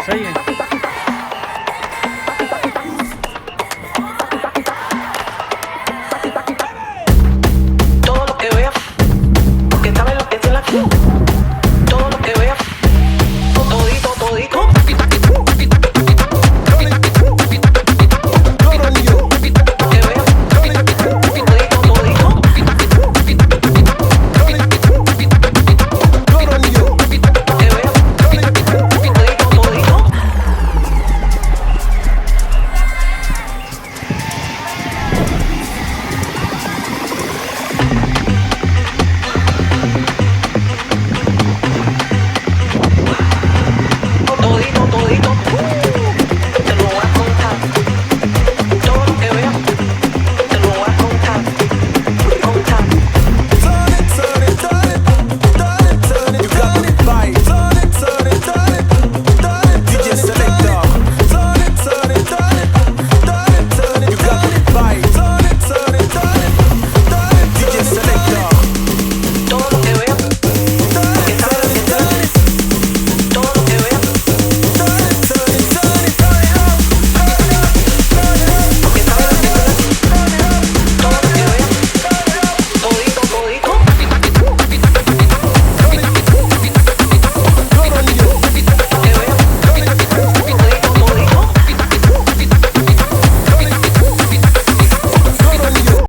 सही है। Todo lo que vea, porque sabe lo que es la todo lo que vea, todito, todito. Todito, todito.